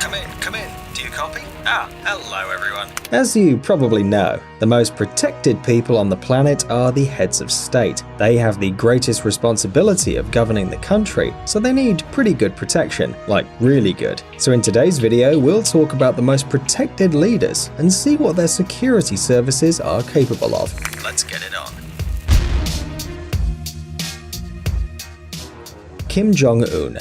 Come in, come in. Do you copy? Hello everyone. As you probably know, the most protected people on the planet are the heads of state. They have the greatest responsibility of governing the country, so they need pretty good protection, like really good. So in today's video, we'll talk about the most protected leaders and see what their security services are capable of. Let's get it on. Kim Jong-un.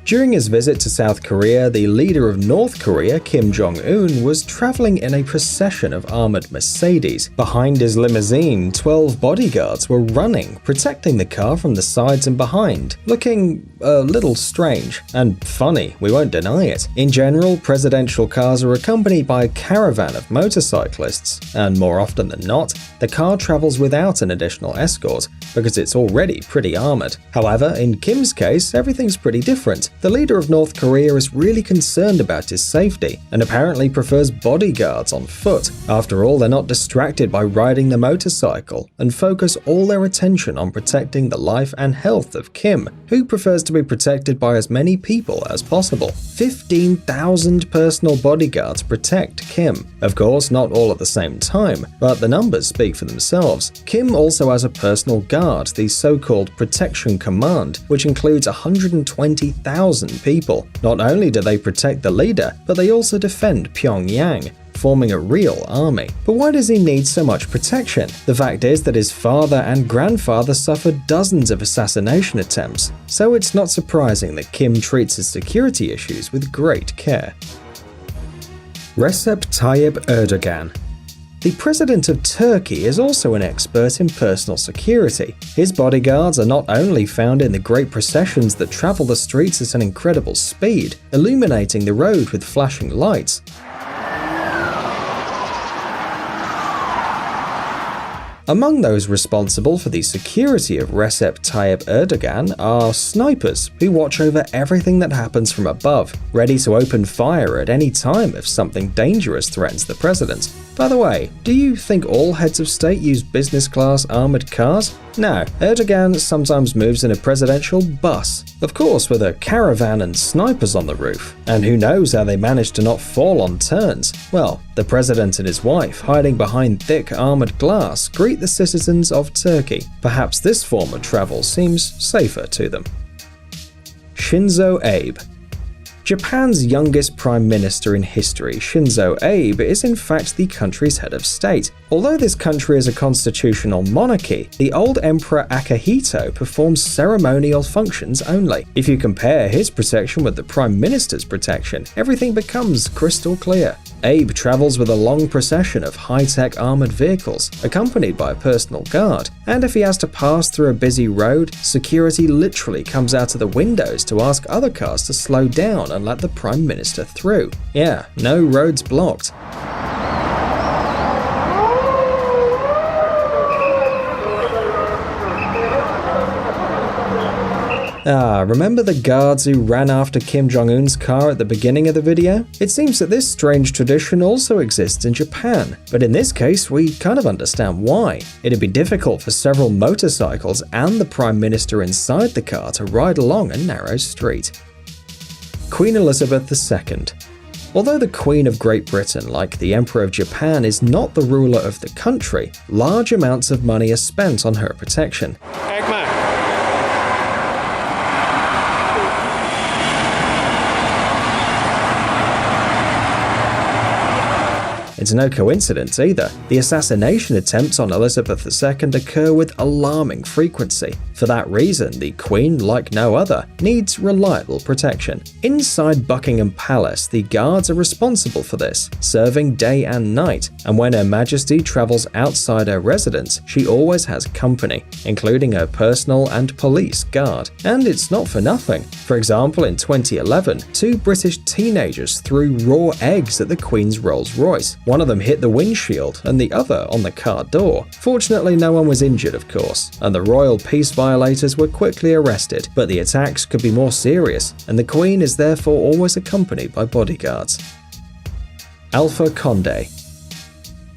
During his visit to South Korea, the leader of North Korea, Kim Jong-un, was traveling in a procession of armored Mercedes. Behind his limousine, 12 bodyguards were running, protecting the car from the sides and behind, looking a little strange and funny, we won't deny it. In general, presidential cars are accompanied by a caravan of motorcyclists, and more often than not, the car travels without an additional escort because it's already pretty armored. However, in Kim's case, everything's pretty different. The leader of North Korea is really concerned about his safety and apparently prefers bodyguards on foot. After all, they're not distracted by riding the motorcycle and focus all their attention on protecting the life and health of Kim, who prefers to be protected by as many people as possible. 15,000 personal bodyguards protect Kim. Of course, not all at the same time, but the numbers speak for themselves. Kim also has a personal guard, the so-called Protection Command, which includes 120,000 people. Not only do they protect the leader, but they also defend Pyongyang, forming a real army. But why does he need so much protection? The fact is that his father and grandfather suffered dozens of assassination attempts, so it's not surprising that Kim treats his security issues with great care. Recep Tayyip Erdogan. The president of Turkey is also an expert in personal security. His bodyguards are not only found in the great processions that travel the streets at an incredible speed, illuminating the road with flashing lights. Among those responsible for the security of Recep Tayyip Erdogan are snipers who watch over everything that happens from above, ready to open fire at any time if something dangerous threatens the president. By the way, do you think all heads of state use business-class armored cars? No, Erdogan sometimes moves in a presidential bus, of course with a caravan and snipers on the roof. And who knows how they manage to not fall on turns? Well, the president and his wife, hiding behind thick armored glass, greet the citizens of Turkey. Perhaps this form of travel seems safer to them. Shinzo Abe. Japan's youngest prime minister in history, Shinzo Abe, is in fact the country's head of state. Although this country is a constitutional monarchy, the old Emperor Akihito performs ceremonial functions only. If you compare his protection with the prime minister's protection, everything becomes crystal clear. Abe travels with a long procession of high-tech armored vehicles, accompanied by a personal guard. And if he has to pass through a busy road, security literally comes out of the windows to ask other cars to slow down and let the Prime Minister through. Yeah, no roads blocked. Remember the guards who ran after Kim Jong-un's car at the beginning of the video? It seems that this strange tradition also exists in Japan, but in this case we kind of understand why. It'd be difficult for several motorcycles and the Prime Minister inside the car to ride along a narrow street. Queen Elizabeth II. Although the Queen of Great Britain, like the Emperor of Japan, is not the ruler of the country, large amounts of money are spent on her protection. It's no coincidence either. The assassination attempts on Elizabeth II occur with alarming frequency. For that reason, the Queen, like no other, needs reliable protection. Inside Buckingham Palace, the guards are responsible for this, serving day and night, and when Her Majesty travels outside her residence, she always has company, including her personal and police guard. And it's not for nothing. For example, in 2011, 2 British teenagers threw raw eggs at the Queen's Rolls-Royce. One of them hit the windshield and the other on the car door. Fortunately, no one was injured, of course, and the royal peace violators were quickly arrested, but the attacks could be more serious, and the Queen is therefore always accompanied by bodyguards. Alpha Condé.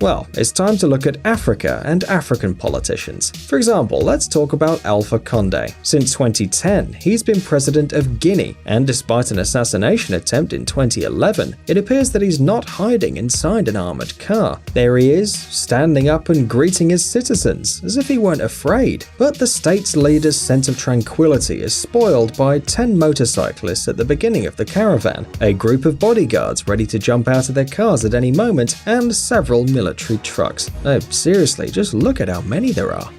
Well, it's time to look at Africa and African politicians. For example, let's talk about Alpha Condé. Since 2010, he's been president of Guinea, and despite an assassination attempt in 2011, it appears that he's not hiding inside an armored car. There he is, standing up and greeting his citizens, as if he weren't afraid. But the state's leader's sense of tranquility is spoiled by 10 motorcyclists at the beginning of the caravan, a group of bodyguards ready to jump out of their cars at any moment, and several military trucks. No, seriously, just look at how many there are.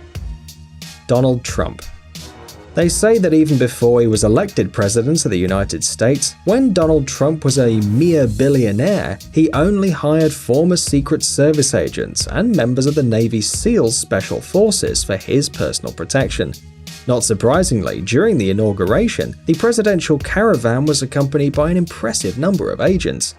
Donald Trump. They say that even before he was elected president of the United States, when Donald Trump was a mere billionaire, he only hired former Secret Service agents and members of the Navy SEALs Special Forces for his personal protection. Not surprisingly, during the inauguration, the presidential caravan was accompanied by an impressive number of agents.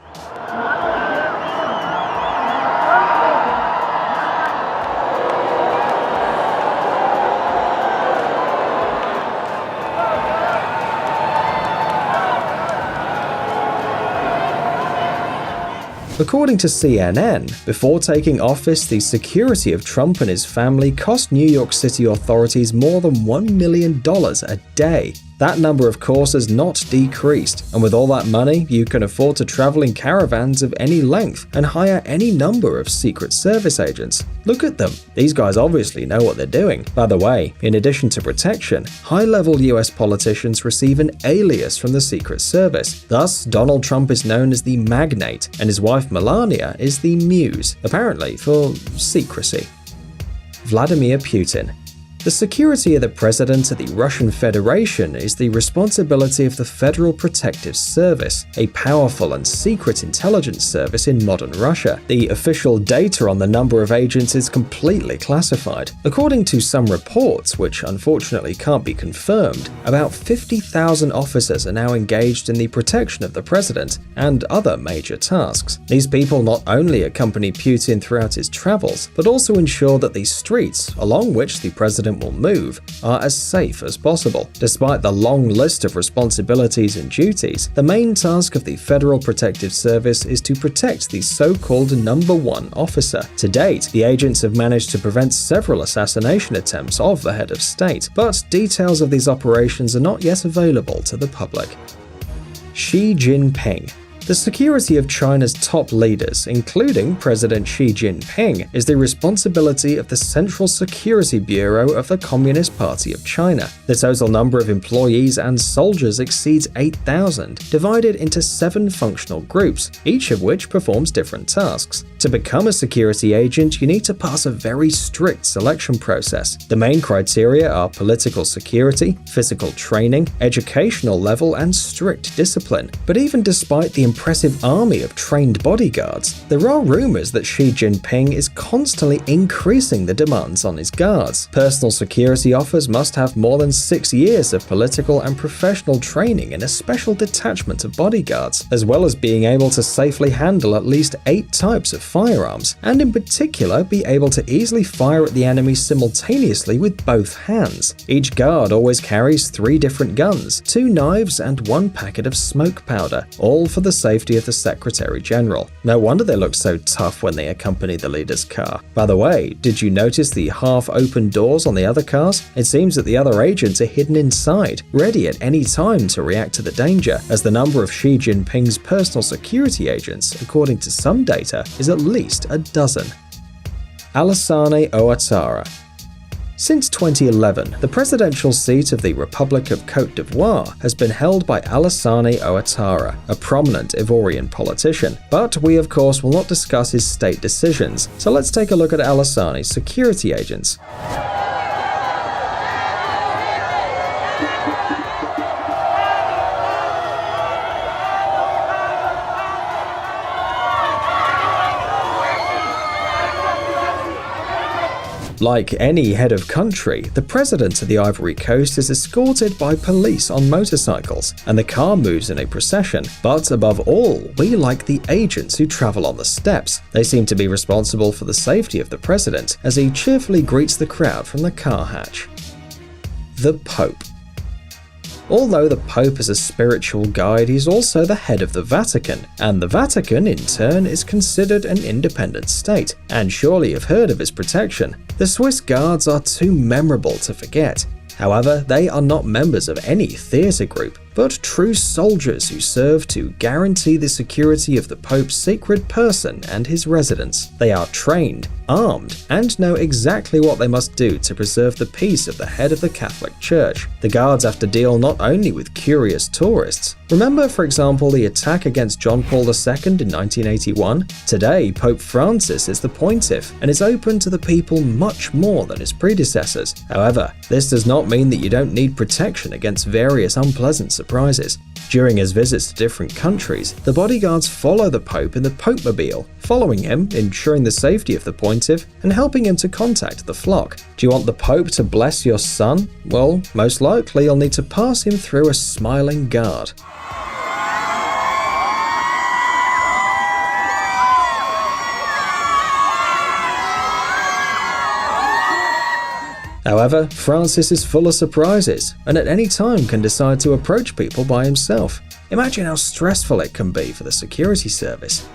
According to CNN, before taking office, the security of Trump and his family cost New York City authorities more than $1 million a day. That number, of course, has not decreased, and with all that money, you can afford to travel in caravans of any length and hire any number of Secret Service agents. Look at them. These guys obviously know what they're doing. By the way, in addition to protection, high-level US politicians receive an alias from the Secret Service. Thus, Donald Trump is known as the Magnate, and his wife Melania is the Muse, apparently for secrecy. Vladimir Putin. The security of the President of the Russian Federation is the responsibility of the Federal Protective Service, a powerful and secret intelligence service in modern Russia. The official data on the number of agents is completely classified. According to some reports, which unfortunately can't be confirmed, about 50,000 officers are now engaged in the protection of the President and other major tasks. These people not only accompany Putin throughout his travels, but also ensure that the streets along which the President will move are as safe as possible. Despite the long list of responsibilities and duties, the main task of the Federal Protective Service is to protect the so-called number one officer. To date, the agents have managed to prevent several assassination attempts of the head of state, but details of these operations are not yet available to the public. Xi Jinping. The security of China's top leaders, including President Xi Jinping, is the responsibility of the Central Security Bureau of the Communist Party of China. The total number of employees and soldiers exceeds 8,000, divided into 7 functional groups, each of which performs different tasks. To become a security agent, you need to pass a very strict selection process. The main criteria are political security, physical training, educational level, and strict discipline. But even despite the impressive army of trained bodyguards, there are rumors that Xi Jinping is constantly increasing the demands on his guards. Personal security offers must have more than 6 years of political and professional training in a special detachment of bodyguards, as well as being able to safely handle at least 8 types of firearms, and in particular be able to easily fire at the enemy simultaneously with both hands. Each guard always carries 3 different guns, 2 knives, and 1 packet of smoke powder, all for the safety of the Secretary General. No wonder they look so tough when they accompany the leader's car. By the way, did you notice the half-open doors on the other cars? It seems that the other agents are hidden inside, ready at any time to react to the danger, as the number of Xi Jinping's personal security agents, according to some data, is at least a dozen. Alassane Ouattara. Since 2011, the presidential seat of the Republic of Côte d'Ivoire has been held by Alassane Ouattara, a prominent Ivorian politician. But we of course will not discuss his state decisions, so let's take a look at Alassane's security agents. Like any head of country, the president of the Ivory Coast is escorted by police on motorcycles, and the car moves in a procession. But above all, we like the agents who travel on the steps. They seem to be responsible for the safety of the president, as he cheerfully greets the crowd from the car hatch. The Pope. Although the Pope is a spiritual guide, he's also the head of the Vatican, and the Vatican, in turn, is considered an independent state, and surely you've heard of its protection. The Swiss Guards are too memorable to forget. However, they are not members of any theatre group, but true soldiers who serve to guarantee the security of the Pope's sacred person and his residence. They are trained, armed, and know exactly what they must do to preserve the peace of the head of the Catholic Church. The guards have to deal not only with curious tourists. Remember, for example, the attack against John Paul II in 1981? Today, Pope Francis is the pontiff and is open to the people much more than his predecessors. However, this does not mean that you don't need protection against various unpleasant surprises. During his visits to different countries, the bodyguards follow the Pope in the Popemobile, following him, ensuring the safety of the pontiff, and helping him to contact the flock. Do you want the Pope to bless your son? Well, most likely you'll need to pass him through a smiling guard. However, Francis is full of surprises, and at any time can decide to approach people by himself. Imagine how stressful it can be for the security service.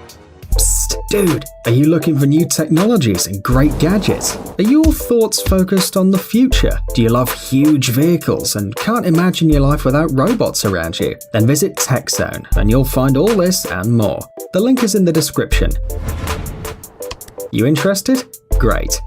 Psst, dude, are you looking for new technologies and great gadgets? Are your thoughts focused on the future? Do you love huge vehicles and can't imagine your life without robots around you? Then visit TechZone and you'll find all this and more. The link is in the description. You interested? Great.